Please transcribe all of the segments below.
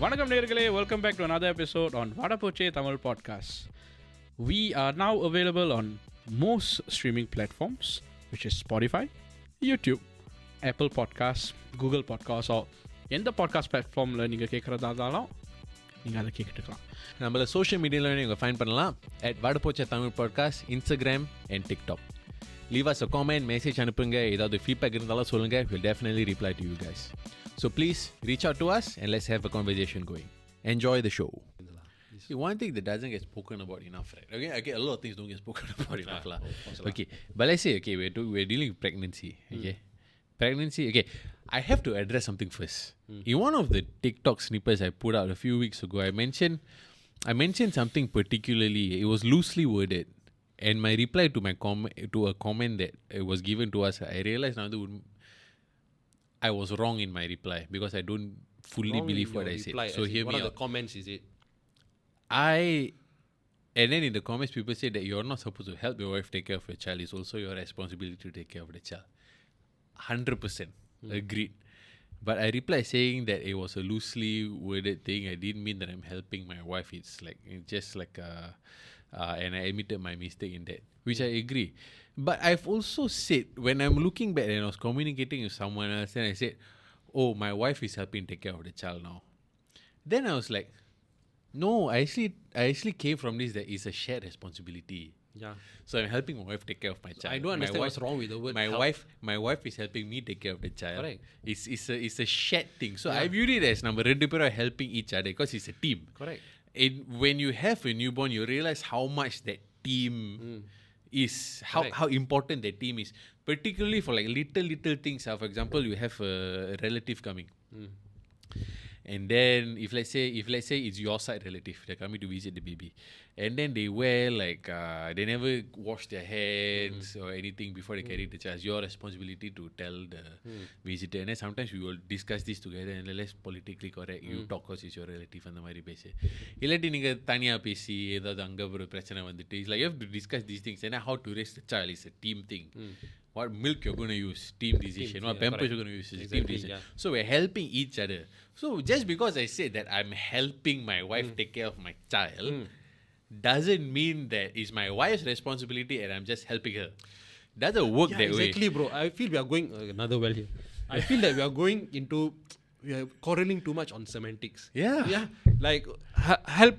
Vanakkam நேயர்களே, welcome back to another episode on Vada Poche Tamil Podcast. We are now available on most streaming platforms, which is Spotify, YouTube, Apple Podcasts, Google Podcasts, or எந்த podcast பிளாட்ஃபார்மில் நீங்கள் கேட்குறதா இருந்தாலும் நீங்கள் அதை கேட்டுக்கலாம். நம்மள social மீடியாவில் நீங்கள் ஃபைண்ட் பண்ணலாம் at Vada Poche Tamil Podcast, Instagram and TikTok. Leave us a comment, message அனுப்புங்க, ஏதாவது ஃபீட்பேக் இருந்தாலும் சொல்லுங்கள். We'll definitely reply to you guys. So please reach out to us and let's have a conversation going. Enjoy the show. See, one thing that doesn't get spoken about enough, right? Okay, a lot of things don't get spoken about enough. Okay, but let's say, okay, we're dealing with pregnancy, okay? Pregnancy, okay. I have to address something first. In one of the TikTok snippets I put out a few weeks ago, I mentioned something particularly. It was loosely worded, and my reply to a comment that it was given to us, I realized now that I was wrong in my reply because I don't fully believe what I said. So hear me out. One of the comments is it? And then in the comments, people say that you're not supposed to help your wife take care of your child. It's also your responsibility to take care of the child. 100% agreed. But I replied saying that it was a loosely worded thing. I didn't mean that I'm helping my wife. It's just like and I admitted my mistake in that, which I agree. But I've also said, when I'm looking back and I was communicating with someone else, and I said, oh, my wife is helping take care of the child now. Then I was like, no, I actually came from this that it's a shared responsibility. Yeah. So I'm helping my wife take care of my child. I don't understand what's wrong with the word help. My wife is helping me take care of the child. Correct. It's a shared thing. So I viewed it as number rendu peru helping each other because it's a team. Correct. And when you have a newborn, you realize how much that team is, how important that team is. Particularly for like little things. For example, you have a relative coming. And then if let's say it's your side relative, they're coming to visit the baby, and then they wear like they never wash their hands or anything before they carry the child. It's your responsibility to tell the visitor. And then sometimes we will discuss this together and let's politically correct. You talk because it's your relative and the மாதிரி பேசு. இல்லாட்டி நீங்க தனியா பேசி ஏதாவது அங்க ஒரு பிரச்சனை வந்துட்டு, it's like you have to discuss these things and how to raise the child is a team thing. What milk you're going to use, team decision. What pampers you're going to use, team decision. Yeah. So we're helping each other. So just because I said that I'm helping my wife take care of my child, doesn't mean that it's my wife's responsibility and I'm just helping her. Doesn't work that way. Exactly, bro. I feel we are going another well here. I feel that we are going into, we are quarreling too much on semantics. Yeah. Like help,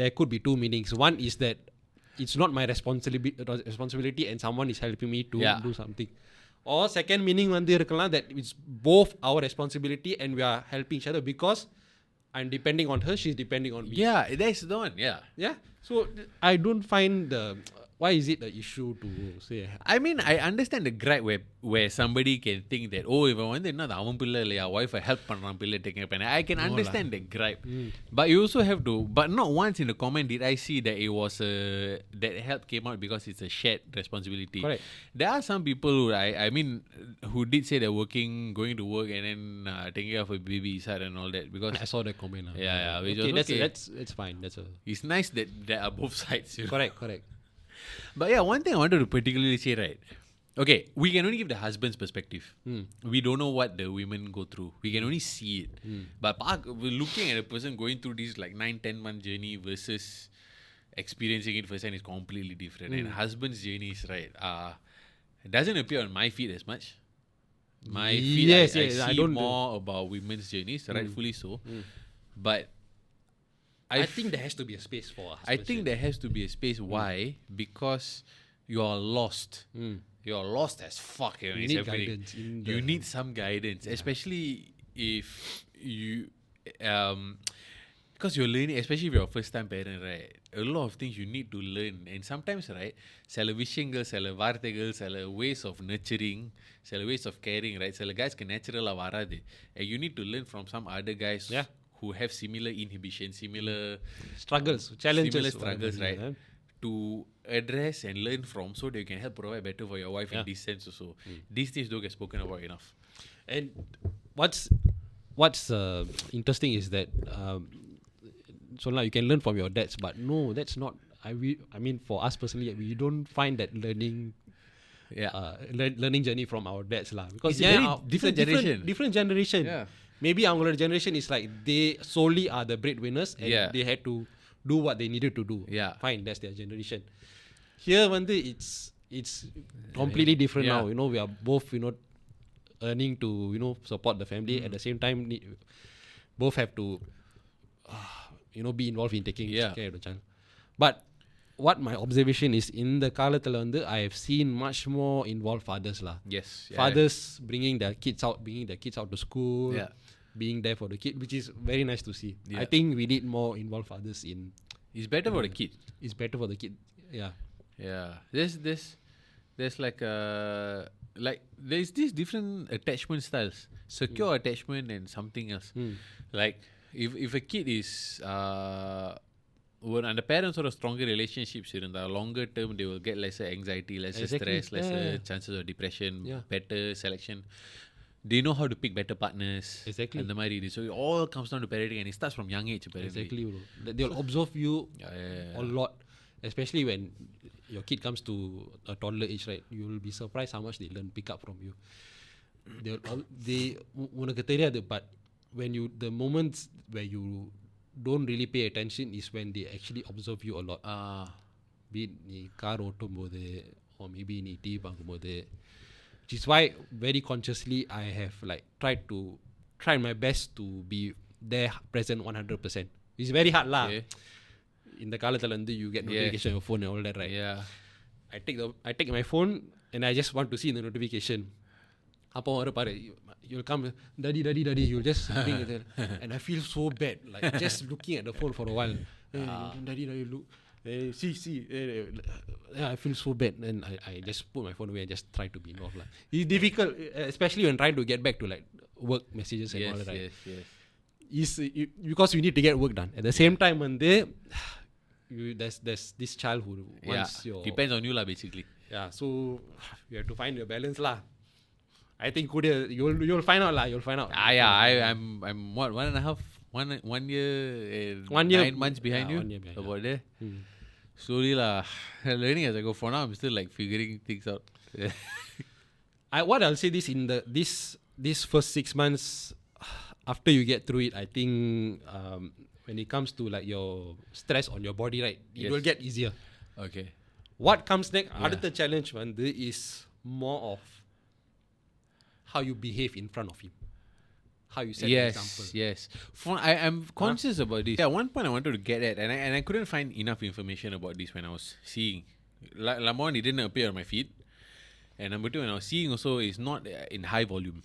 there could be two meanings. One is that it's not my responsibility and someone is helping me to do something. Or second meaning that it's both our responsibility and we are helping each other because I'm depending on her, she's depending on me. Yeah, that's the one. Yeah. So I don't find why is it an issue to say? I mean, I understand the gripe where somebody can think that, oh, if I want to know avan pilla illaya, wife help panran pilla taking up, and I can understand the gripe. But you also have to, but not once in the comment did I see that it was that help came out because it's a shared responsibility. Correct. There are some people who I mean who did say they're going to work and then taking care of a baby inside and all that, because I saw that comment. Yeah, which okay, was okay. That's fine. It's nice that there are both sides. You know? Correct. But yeah, one thing I wanted to particularly say, right? Okay, we can only give the husband's perspective. We don't know what the women go through. We can only see it. But we're looking at a person going through this like 9-10 month journey versus experiencing it firsthand is completely different. And husband's journey is right. It doesn't appear on my feed as much. My feed, I see more about women's journeys, rightfully so. But I think there has to be a space for us. I think there has to be a space. Why? Because you are lost. You're lost as fuck. You need guidance. You need some guidance, especially if you, because you're learning, especially if you're a first time parent, right? A lot of things you need to learn. And sometimes, right, சில விஷயங்கள், சில வார்த்தைகள், சில ways of nurturing, சில ways of caring, right? சில guys can naturally வராது. And you need to learn from some other guys who have similar inhibitions, similar struggles, challenges, similar struggles, right? To address and learn from, so that you can help provide better for your wife in this sense also. These things don't get spoken about enough. And what's interesting is that so now you can learn from your dads, but no, that's not. I mean, for us personally, we don't find that learning learning journey from our dads lah, because it's a very different generation. Different generation. Yeah. maybe our generation is like they solely are the breadwinners and they had to do what they needed to do. Yeah. Fine, that's their generation. Here, it's completely different now. You know, we are both, you know, earning to, you know, support the family. At the same time, both have to, you know, be involved in taking care of the child. But what my observation is, in the காலத்துல வந்து I have seen much more involved fathers lah. Yes. Fathers bringing their kids out to school, being there for the kid, which is very nice to see. I think we need more involved fathers in. It's better for the kid. It's better for the kid. Yeah. Yeah. There's like there's these different attachment styles. Secure attachment and something else. Like if a kid is when the parents or a stronger relationships in the longer term, they will get lesser anxiety, lesser stress, lesser chances of depression, better selection. They know how to pick better partners. Exactly. And the மாதிரி. So it all comes down to parenting, and it starts from young age. Apparently. Exactly, bro. They'll observe you a lot, especially when your kid comes to a toddler age, right? You will be surprised how much they pick up from you. உனக்கு தெரியாது, but when the moments where you don't really pay attention is when they actually observe you a lot. Be it நீ car ஓட்டும் போது, or maybe நீ tea பார்க்கும் போது, which is why very consciously I have like tried my best to be there present 100%. It's very hard lah. In the காலத்துல வந்து you get notification on your phone and all that, right? Yeah. I take my phone and I just want to see the notification. அப்போ வர பாரு, you'll come, daddy, you'll just sitting there, and I feel so bad, like just looking at the phone for a while. Daddy, look, see, I feel so bad, and I just put my phone away and just try to be involved. It's difficult, especially when trying to get back to like work messages and all that, right? Yes. Because you need to get work done. At the same time, when there's this child who wants your... Depends on you lah, basically. Yeah, so you have to find your balance lah. I think you'll find out lah. You'll find out. I'm what 1 year and 9 months behind you. 1 year behind. About there. Slowly lah, learning as I go. For now, I'm still like figuring things out. What I'll say this in this first 6 months, after you get through it, I think when it comes to like your stress on your body, right, it will get easier. Okay. What comes next? Another challenge is more of how you behave in front of him, how you set the example. Yes. I'm conscious about this. Yeah, one point I wanted to get at, and I couldn't find enough information about this when I was seeing. Number one, it didn't appear on my feed, and number two, when I was seeing also, is not in high volume.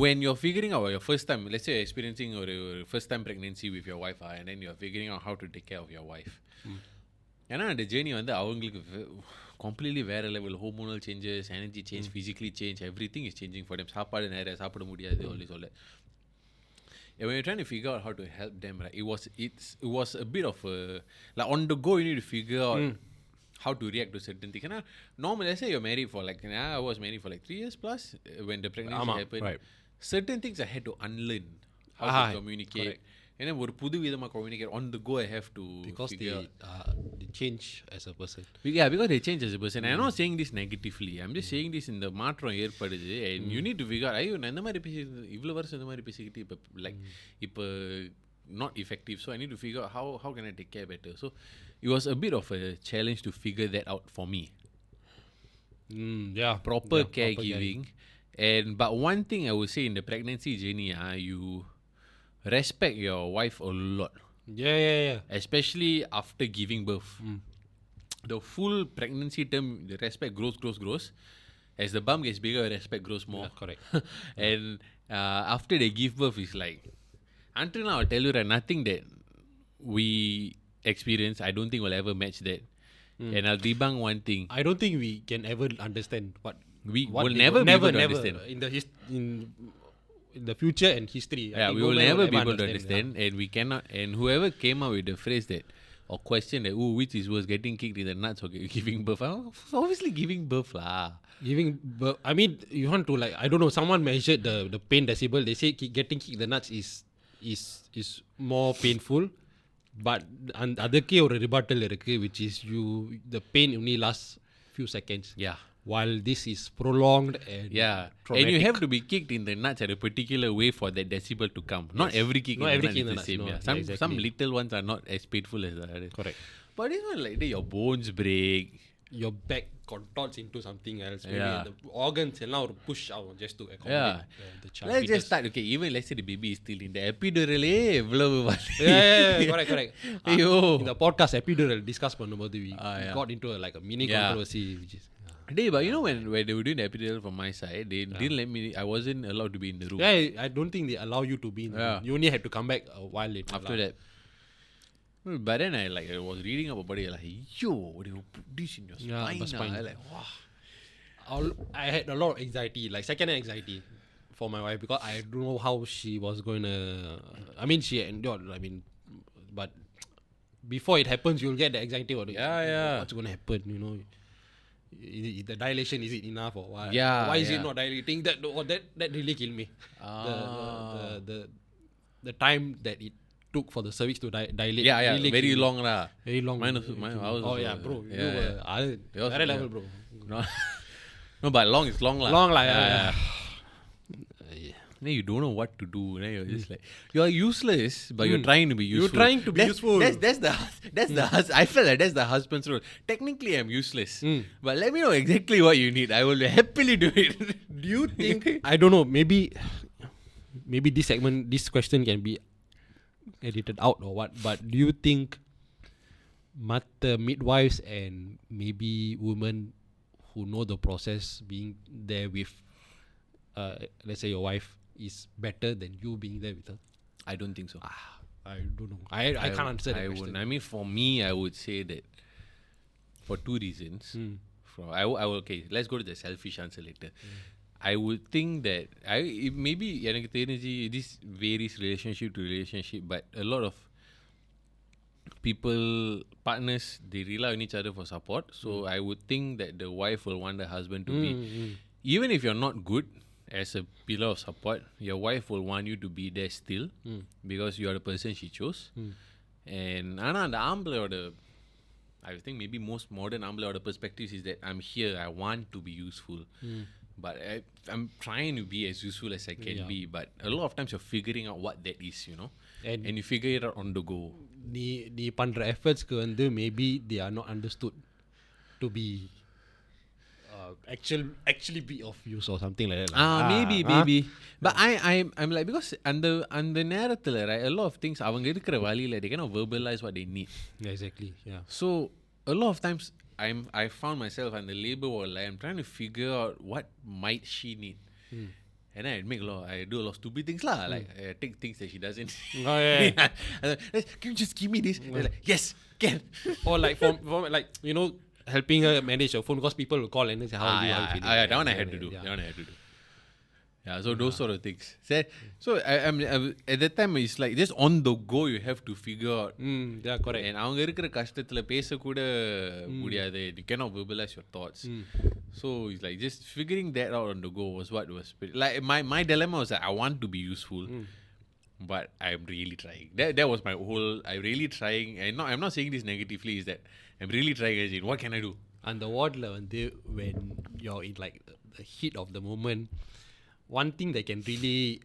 When you're figuring out your first time, let's say you're experiencing or first time pregnancy with your wife, and then you're figuring out how to take care of your wife. ஏன்னா அந்த journey வந்து அவங்களுக்கு completely வேற level, hormonal changes, energy change, physically change, everything is changing for them. சாப்பாடு நிறைய சாப்பிட முடியாது, all that. And when you're trying to figure out how to help them, right, it was a bit of a, like on the go you need to figure out how to react to certain things. Normally, let's say you're married for like, I was married for like 3 years plus when the pregnancy happened. Right. Certain things I had to unlearn how to communicate. Correct. And then ஒரு புது விதமா communicate on the go. I have to because they change as a person. Yeah, because they change as a person. I'm not saying this negatively. I'm just saying this in the மாற்றம் ஏற்படுது, and you need to figure out, ஐயோ நான் இந்த மாதிரி பேசி இவ்வளவு வருஷம் இந்த மாதிரி பேசிக்கிட்டு இப்போ like இப்போ not effective, so I need to figure out how can I take care better. So it was a bit of a challenge to figure that out for me. Proper caregiving. But one thing I would say in the pregnancy journey, you respect your wife a lot. Yeah. Especially after giving birth. The full pregnancy term, the respect grows. As the bump gets bigger, respect grows more. Yeah, correct. And after they give birth, it's like, until now, I'll tell you that nothing that we experience, I don't think will ever match that. And I'll debunk one thing. I don't think we can ever understand what will never be able to understand. In the future and history. We will never be able to understand, and we cannot. And whoever came up with the phrase that, or question that, which is worse, getting kicked in the nuts or giving birth? Obviously giving birth lah. Giving birth. I mean, you want to like, I don't know. Someone measured the pain decibel. They say getting kicked in the nuts is more painful. But அதுக்கே ஒரு rebuttal இருக்கு, which is the pain only lasts few seconds. Yeah. while this is prolonged and And you traumatic. have to be kicked in the nuts at a particular way for that decibel to come. Not every kick Not in every the kick nuts in is the the same. nuts, Yeah. no, Some exactly. little ones are not as painful as the others. Correct. But it's not like that your bones break. Your back contorts into something else. Maybe Yeah. the organs and now push out just to Yeah. accommodate the child. Let's fetus. just start. Okay, even let's say the baby is still in the epidural. எவ்வளவு வலி. Correct. ஐயோ. In the podcast epidural discuss பண்ணும்போது we yeah. got into a mini Yeah. controversy, which is Hey, but you know when they were doing the epidural from my side, they didn't let me. I wasn't allowed to be in the room. I don't think they allow you to be in the Yeah. room. You only had to come back a while later. After that. But then I was reading about it like, yo, they will put this in your Yeah, spine. the spine. I like, wow. I had a lot of anxiety, like second anxiety for my wife because I don't know how she was going to. I mean, she endured. I mean, but before it happens, you'll get the anxiety. Yeah. What's going to happen? You know, the dilation, is it enough or what? Yeah, Why is it yeah. not dilating? That really killed me. Ah. The time that it took for the cervix to dilate. Yeah, really very killed me. long lah. Very long. Mine was- mine- I was oh also- yeah, bro. yeah, You were Yours- other yeah. level, bro. No, no, but long is long lah. Long lah, yeah. Then you don't know what to do. Then you're just like, you're useless, but you're trying to be useful. You're trying to be useful. That's I feel like that's the husband's role. Technically, I'm useless, but let me know exactly what you need. I will happily do it. Do you think? I don't know. Maybe this question can be edited out or what. But do you think midwives and maybe women who know the process, being there with, let's say your wife, is better than you being there with her? I don't think so. I don't know. I can't answer that question. I mean, for me, I would say that for two reasons. I will, okay, let's go to the selfish answer later. I would think that maybe எனக்கு தெரிஞ்சு this varies relationship to relationship, but a lot of partners, they rely on each other for support. So I would think that the wife will want the husband to be, even if you're not good as a pillar of support, your wife will want you to be there still because you are the person she chose. And the ஆம்பளையோட, I think maybe most modern ஆம்பளையோட perspectives is that I'm here, I want to be useful. But I'm trying to be as useful as I can be. But a lot of times you're figuring out what that is, you know. And you figure it out on the go. நீ பண்ற effortsக்கு வந்து maybe they are not understood to be actually be of use or something like that. Maybe. But I'm like, because அந்த நேரத்துல, right, a lot of things அவங்க இருக்கிற வழியில they cannot verbalize what they need. Yeah, exactly. Yeah. So a lot of times I found myself on the labor ward, like I'm trying to figure out what might she need. And then I do a lot of stupid things lah. Like I take things that she doesn't. Oh yeah. Can you just give me this? They're like, yes, can. Or like for like, you know, helping her manage her phone because people will call and say how are you, how you feeling? That one I had to do. That one I had to do. Yeah, so those sort of things. So I'm at that time it's like just on the go you have to figure out. Yeah, correct. And அவங்க இருக்கிற கஷ்டத்துல பேச கூட முடியாது. You cannot verbalize your thoughts. So it's like just figuring that out on the go was what was like my dilemma was that I want to be useful. But I'm really trying. That was my whole. I'm really trying. And I'm not saying this negatively. Is that I'm really trying. As in, what can I do? And the ward when you're in like the heat of the moment, one thing that can really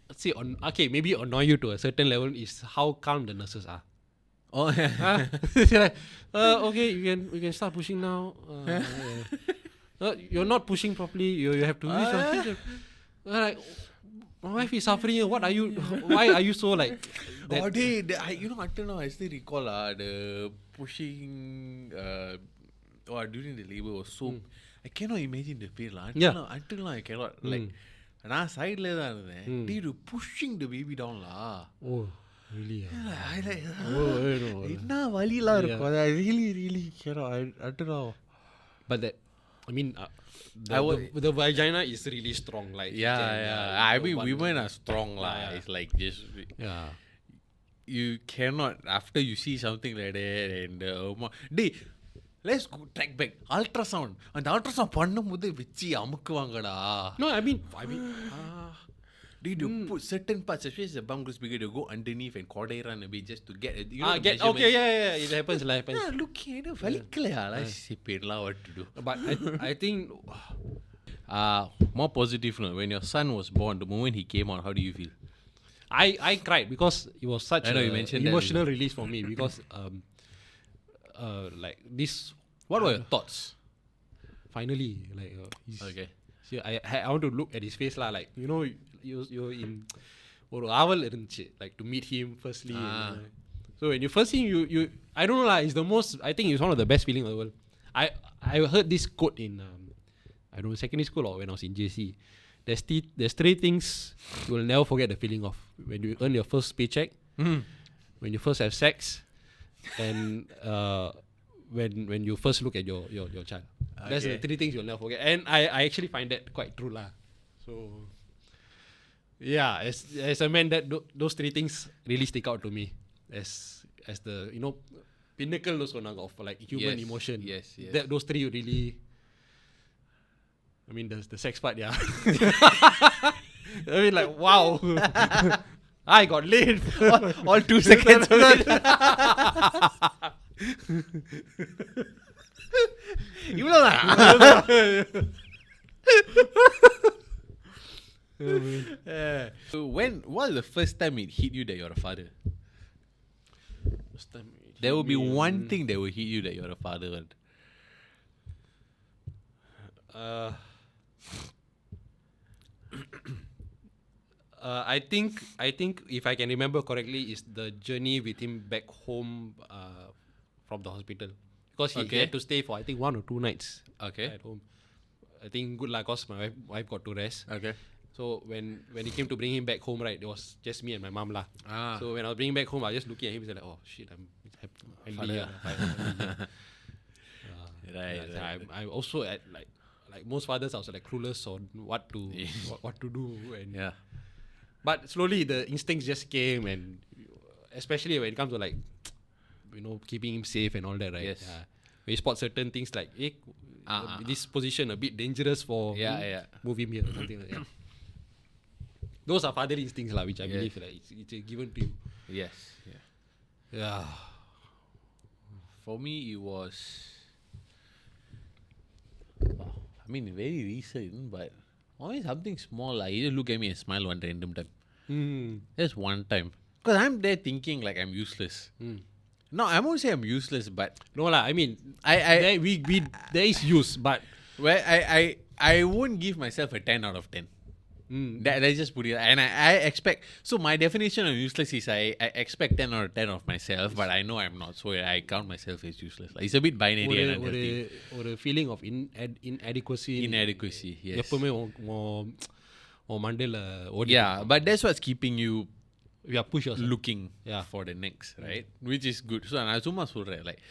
let's say maybe annoy you to a certain level is how calm the nurses are. Oh yeah. Like, okay, we can start pushing now. You're not pushing properly. You have to use like, my wife is suffering. What are you? Why are you so like? That? Until now I still recall the pushing. During the labor was so. I cannot imagine the pain lah. Until now I cannot like. நான் சைடுல தான் இருந்தேன். Dude, pushing the baby down lah. Oh, really? I like. என்ன வலிலாம் இருக்கும். I really cannot. I don't know. But that, I mean, the vagina is really strong. Like I mean, women are strong lah. It's like just you cannot after you see something like that and let's go track back ultrasound. And ultrasound பண்ணும்போது வெச்சி அமுக்குவாங்கடா. No, I mean Dude, you put certain parts, especially the bum grows bigger, you go underneath and corday run a bit just to get it. You know, Okay, yeah, it happens. Yeah, looking at it, what to do. But I think More positive note, when your son was born, the moment he came out, how do you feel? I cried because it was such I know you an mentioned that emotional release for me because like this. What were your thoughts? Finally, like he's, Okay. see, I want to look at his face lah. Like you're in ஒரு ஆவல் இருந்துச்சு like to meet him firstly. So when you first see him, you I don't know lah. It's the most. I think it's one of the best feeling of the world. I heard this quote in I don't know, secondary school or when I was in JC. There's three things you will never forget the feeling of when you earn your first paycheck, when you first have sex, and when you first look at your child. Okay. That's the three things you'll never forget. And I actually find that quite true lah. So yeah, as a man, that those three things really stick out to me as the pinnacle of like human emotion. Yes. Those three really. I mean, the sex part, yeah. I mean, like, wow. I got laid. all 2 seconds. So what was the first time it hit you that you're a father? There will be one thing that will hit you that you're a father. I think if I can remember correctly, is the journey with him back home from the hospital, because he had to stay for I think 1 or 2 nights. Okay. At home. I think good lah, cause my wife got to rest. Okay. So when he came to bring him back home, right, it was just me and my mom lah. So when I was bringing back home, I was just looking at him and like, oh shit, I'm finally. Right. I also at like most fathers, I was like clueless on what to do, and but slowly the instincts just came, and especially when it comes to like keeping him safe and all that, right? Yes. When you spot certain things like this position a bit dangerous for move him here or something like that. Those are fatherly instincts lah, which I believe like it's given to you. Yes. Yeah. For me, it was. I mean, very recent, but always something small. Like, you just look at me and smile one random time. Just one time. Because I'm there thinking like I'm useless. No, I won't say I'm useless, but No lah. I mean, there is use, but where I won't give myself a 10 out of 10. Let's just put it. And I expect. So my definition of useless is I expect 10 out of 10 of myself, but I know I'm not. So I count myself as useless. Like, it's a bit binary. or a feeling of inadequacy. Inadequacy, yes. எப்பவுமே மண்டையில ஓடி. Yeah, but that's what's keeping you push yourself. looking for the next, right? Which is good. So நான் சும்மா சொல்றேன், like,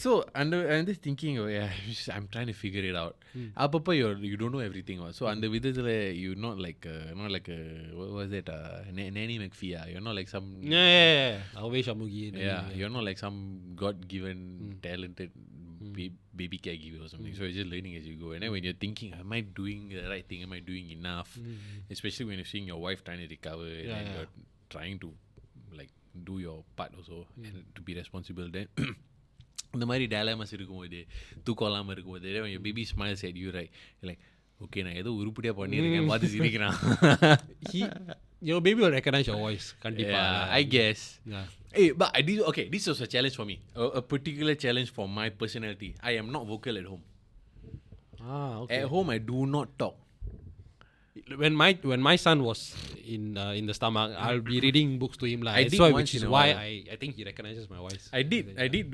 so I'm just thinking, I'm trying to figure it out. அப்பப்போ you don't know everything. So அந்த விதத்துல you're not like a what was it, Nanny McPhee. You're not like some Away Shamugi. You're not like some God-given talented baby caregiver or something. So you're just learning as you go. And then when you're thinking, am I doing the right thing? Am I doing enough? Especially when you're seeing your wife trying to recover and you're trying to like do your part also and to be responsible. Then இந்த மாதிரி dilemmas இருக்கும்போது, தூக்கம் இல்லாமல் இருக்கும்போது, when your baby smiles at you, right, you're like, okay, நான் ஏதோ உருப்படியா பண்ணியிருக்கேன், பார்த்து சிரிக்கிறான். Your baby will recognize your voice. Kandipa. I guess. Hey, but this was a challenge for me. A particular challenge for my personality. I am not vocal at home. Okay. At home, I do not talk. When my son was in the stomach, I'll be reading books to him lah. Which is why I think he recognizes my voice.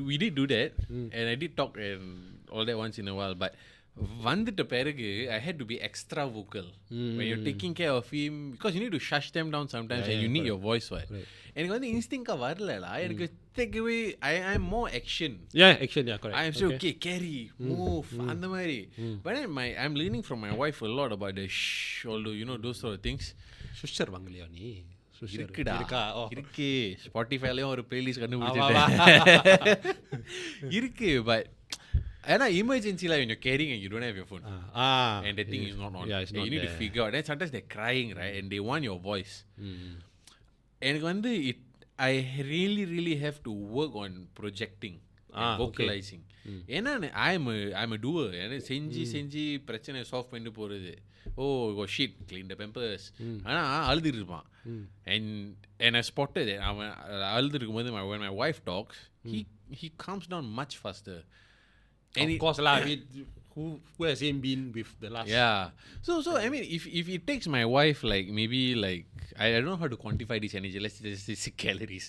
We did do that, and I did talk and all that once in a while. But வந்துட்ட பிறகு I had to be extra vocal when you're taking care of him, because you need to shush them down sometimes, and you need your voice, right? எனக்கு வந்து இன்ஸ்டிங்காக வரலடா, எனக்கு take away. I'm more action. Action, correct. I'm so okay, carry, move, அந்த மாதிரி. But then I'm learning from my wife a lot about the although those sort of things. சுஷர் வாங்கலையா நீ? இருக்கு ஸ்பாட்டிஃபைலயும் ஒரு பிளேலிஸ்ட் கண்டுபிடிச்சிட்டேன். இருக்கு, but And emergency when you're carrying and you don't have your phone. And the thing is not on. Yeah, it's not you need there. to figure out. Then sometimes they're crying, right? And they want your voice. And I really have to work on projecting and vocalizing. And I'm a doer. And செஞ்சு பிரச்சனை solve பண்ணிட்டு போறது. Oh, got shit, clean the pampers. ஆனா அழுதுட்டு இருப்பான். And I spotted that அழுதுட்டு இருக்கும்போது when my wife talks, he calms down much faster. And of course lah, I mean, who hasn't been with the last? Yeah. So I mean, if it takes my wife maybe I don't know how to quantify this energy. Let's just say calories.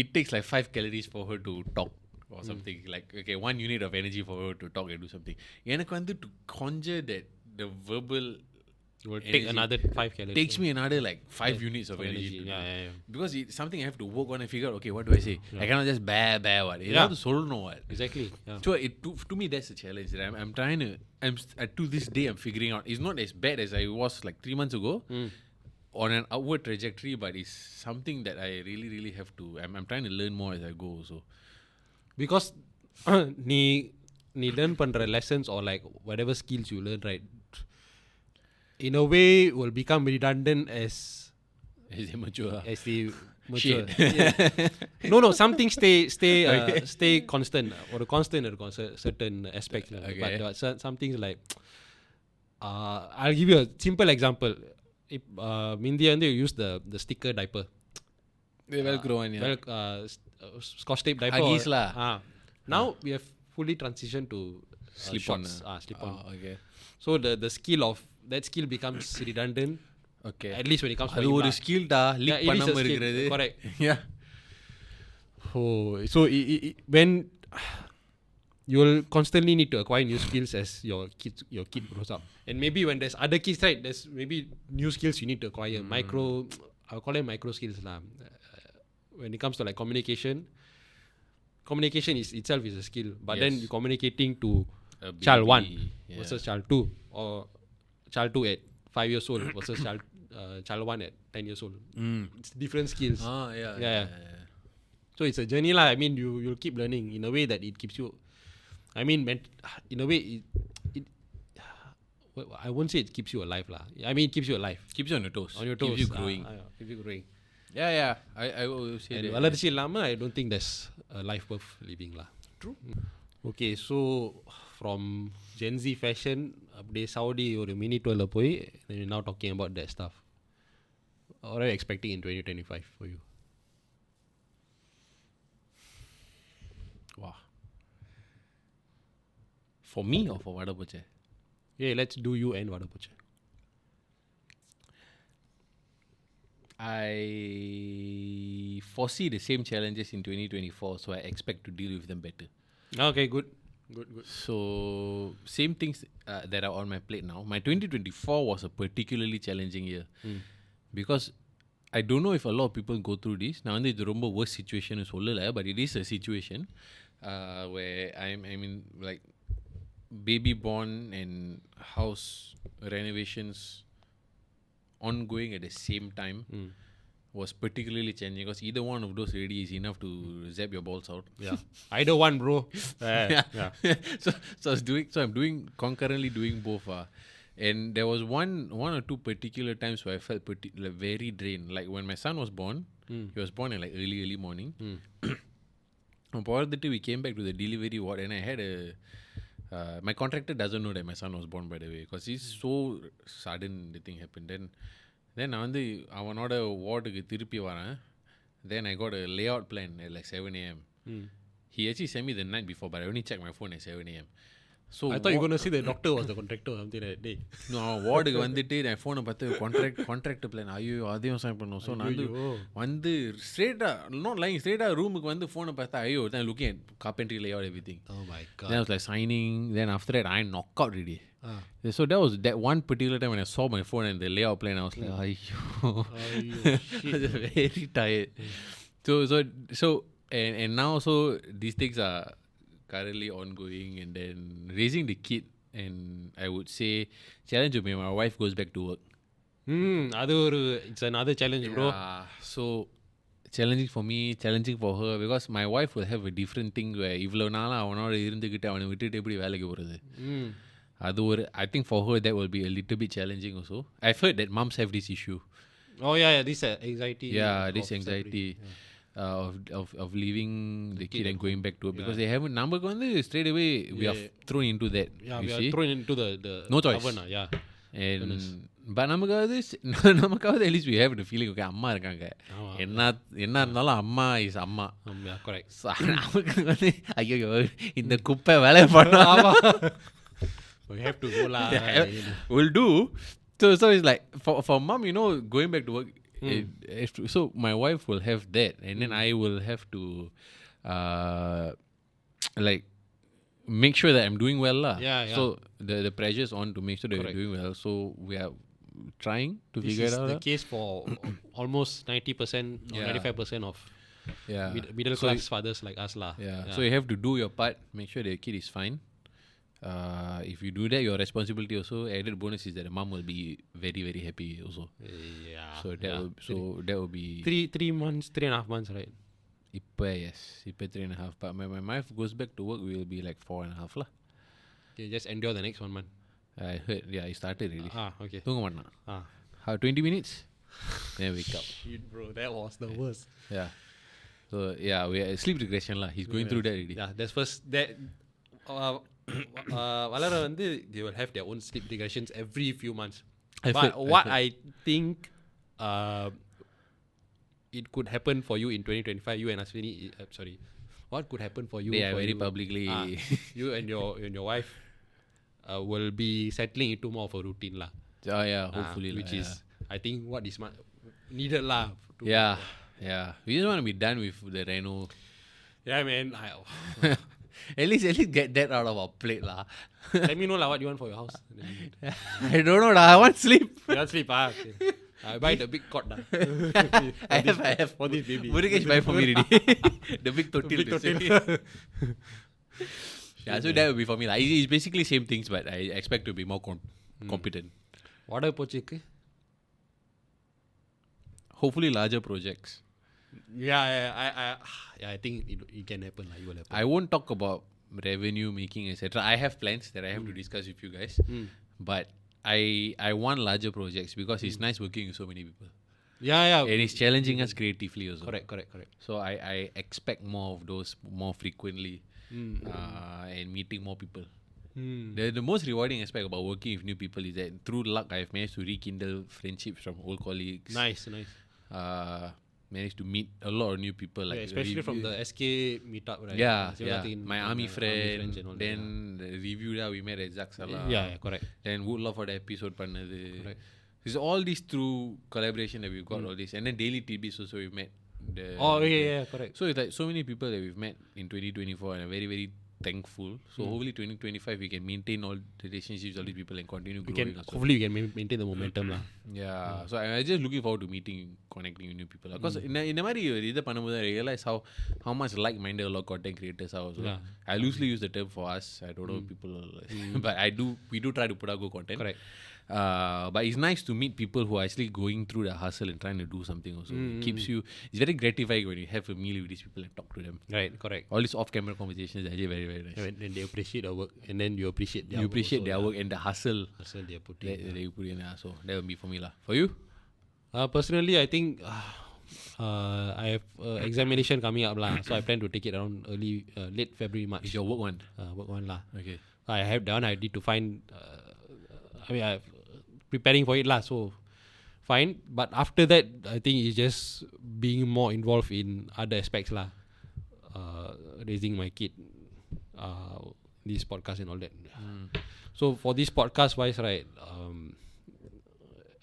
It takes 5 calories for her to talk or something. Okay, 1 unit of energy for her to talk and do something. எனக்கு to conjure that the verbal will take another 5 calories. Takes me another 5 units of energy. Yeah. Because it's something I have to work on and figure out, okay, what do I say? I cannot just bah what. You have to solve what. Exactly. Yeah. So to me that's a challenge that I'm trying to this day I'm figuring out. It's not as bad as I was 3 months ago on an upward trajectory, but it's something that I really have to I'm trying to learn more as I go also. Because நீ learn பண்ற lessons or whatever skills you learn, right, in a way will become redundant as they mature. As they mature. Yeah. No, something stay constant or a constant இருக்கும் certain aspects. Okay. But some things I'll give you a simple example. If Mindy and you use the sticker diaper. The Velcro one, yeah. Scotch tape diaper. Huggies lah. Now we have fully transitioned to shorts. Slip on. Okay. So the skill of that skill becomes redundant. Okay. At least when it comes to அது ஒரு skill டா league பண்ணாம இருக்குறது. Correct. Yeah. So when you will constantly need to acquire new skills as your kid grows up. And maybe when there's other kids, right, there's maybe new skills you need to acquire. I'll call them micro skills lah. When it comes to communication is itself is a skill. But then you're communicating to child 1 versus child 2, or child 2 at 5 years old versus child 1 at 10 years old. It's different skills. Yeah. So it's a journey lah. I mean, you'll keep learning in a way that it keeps you. I mean, in a way, it I won't say it keeps you alive lah. I mean, it keeps you alive. Keeps you on your toes. On your toes. Keeps you growing. Keeps you growing. Yeah. I will say and that. வளர்ச்சி இல்லாம I don't think there's a life worth living lah. True. Okay, so from Gen Z fashion அப்படியே Saudi ஒரு mini tourல போய் then we're now talking about that stuff. What are you expecting in 2025 for you? Wow. For me or for Vada Poche? Yeah, let's do you and Vada Poche. I foresee the same challenges in 2024, so I expect to deal with them better. Okay, good. So, same things that are on my plate now. My 2024 was a particularly challenging year because I don't know if a lot of people go through this. Now, it's the worst situation, but it is a situation where I'm in baby born and house renovations ongoing at the same time was particularly challenging because either one of those already is enough to zap your balls out. Yeah. Either one, bro. Yeah. So I'm concurrently doing both. And there was one or two particular times where I felt very drained. Like when my son was born, he was born at early morning. On positive, we came back to the delivery ward and I had my contractor doesn't know that my son was born, by the way, because it's so sudden the thing happened. Then நான் அவனோட வார்டுக்கு திருப்பி வரேன். Then I got a layout plan at 7 a.m. He actually sent me the night before, but I only checked my phone at 7 a.m. So I thought you were going to say the doctor was the contractor or something like that day. No, வார்டுக்கு வந்துட்டு நான் ஃபோனை பார்த்து contract plan ஐயோ அதையும் sign பண்ணோம். So நான் வந்து ஸ்ட்ரெயிட்டாக not lying ஸ்ட்ரெயிட்டாக ரூமுக்கு வந்து ஃபோனை பார்த்தா ஐயோ then looking at carpentry layout everything. Oh my god. Then I was signing. Then after that I knock out already. So that was that one particular time when I saw my phone and the layout plan. I was like, ayyo, shit. I was very tired. So and now so these things are currently ongoing, and then raising the kid, and I would say challenge will be my wife goes back to work. It's another challenge, bro. So challenging for me, challenging for her, because my wife will have a different thing where இவ்வளோ நாளா அவனோட இருந்துக்கிட்டு அவனை விட்டுட்டு எப்படி வேலைக்கு போகிறது. அது ஒரு, I think for her that will be a little bit challenging also. I've heard that moms have this issue. Oh yeah, this anxiety. Yeah, this anxiety of leaving the kid and going back to it, because they haven't, நமக்கு வந்து straight away we are thrown into that. Yeah, you we see? are thrown into the No choice. oven, yeah. And but நமக்காவது at least we have the feeling, okay, அம்மா இருக்காங்க, என்ன இருந்தாலும் அம்மா is அம்மா. Yeah, correct. நமக்கு வந்து ஐயோ இந்த குப்பை வேலை பண்ணாமா, we have to go lah. will do. So it's like for mom, you know, going back to work, so my wife will have that, and then I will have to like make sure that I'm doing well lah. Yeah. So the pressure is on to make sure that we're doing well. So we are trying to figure it out. This is the case for almost 90% or 95% of middle class fathers like us lah. Yeah. So you have to do your part, make sure the kid is fine. If you do that, your responsibility also, added bonus is that the mom will be very, very happy also. Yeah. So that will be 3 months, 3.5 months, right? yes. 3.5. But my wife goes back to work, we will be like 4.5 lah. Okay, just endure the next 1 month. I heard, he started really. Okay. தூங்க மாட்டான். How 20 minutes? Then wake up. Shit, bro, that was the worst. Yeah. So we are sleep regression lah. He's going through that already. Yeah, that's first that. Valara வந்து they will have their own sleep regressions every few months. I think it could happen for you in 2025. You and Aswini, sorry. What could happen for you? Yeah, very publicly. You and your wife will be settling into more of a routine lah. Oh yeah, hopefully. Which is, I think, what is needed lah. Yeah. We just want to be done with the reno. Yeah, man. At least get that out of our plate lah. Let me know lah what you want for your house. I don't know lah. I want sleep. You want sleep? Okay. I buy the big cot lah. I have for this baby. Murugesh buy for me already. The big totil. Yeah, so that will be for me lah. It's basically same things, but I expect to be more competent. Vada Poche. Hopefully larger projects. I think it can happen. It will happen. I won't talk about revenue making, etc. I have plans that I have to discuss with you guys. But I want larger projects because it's nice working with so many people. Yeah. And it's challenging us creatively also. Correct. So I expect more of those more frequently and meeting more people. The most rewarding aspect about working with new people is that through luck I've managed to rekindle friendships from old colleagues. Nice. Managed to meet a lot of new people, like especially from the SK meetup, right? Yeah. My army friend. Then the review that we met at Zaksala. Yeah, correct. Then Woodlaw for the episode pannadu. It's all this through collaboration that we've got all this, and then daily TBs also we met. Correct. So it's like so many people that we've met in 2024, and I'm very, very thankful. So hopefully 2025 we can maintain all the relationships with all these people and continue growing. Hopefully we can maintain the momentum lah. Yeah. So I'm just looking forward to connecting with new people. Because in the மாதிரி இதை பண்ணும்போது I realize how much like-minded a lot of content creators are also. I loosely use the term for us. I don't know people, but we do try to put out good content. Correct. But it's nice to meet people who are actually going through the hustle and trying to do something also. It keeps you, it's very gratifying when you have a meal with these people and talk to them. Right, correct. All these off-camera conversations are actually very, very nice. And they appreciate our work, and then you appreciate their you work. Appreciate their work and the hustle they put in. That they put in. So that will be for me lah. For you? Personally, I think I have examination coming up lah. So I plan to take it around late February, March. It's your work one? Work one lah. Okay. I have done. I need to find. I'm preparing for it lah. So fine. But after that, I think it's just being more involved in other aspects lah. Raising my kid, this podcast and all that. So for this podcast wise, right?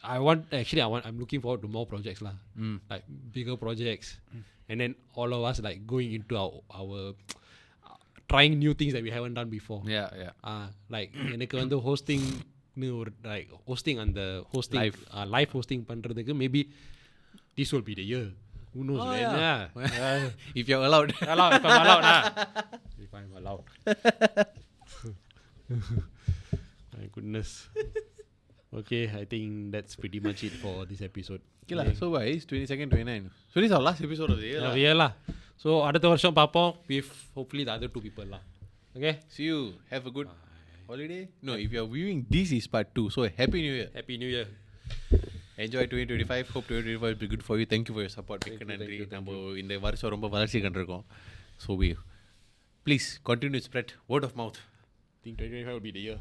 I'm looking forward to more projects lah. Like bigger projects, and then all of us like going into our trying new things that we haven't done before. Yeah. Like எனக்கு வந்து hosting அந்த hosting live hosting பண்றதுக்கு maybe this will be the year. Who knows, man? Yeah. If you're allowed. If I'm allowed. If I'm allowed. My goodness. Okay, I think that's pretty much it for this episode. Okay lah. So it's 22nd, 29. So this is our last episode of the year lah. Yeah lah. So அடுத்த வருஷம் பார்ப்போம் with hopefully the other 2 people lah. Okay. See you. Have a good holiday. No, if you are viewing, this is part 2. So happy New Year. Happy New Year. Enjoy 2025. Hope 2025 will be good for you. Thank you for your support. Thank you, நன்றி. thank you. நம்ம இந்த வருஷம் ரொம்ப வளர்ச்சி கண்டிருக்கோம். So please continue to spread word of mouth. I think 2025 will be the year.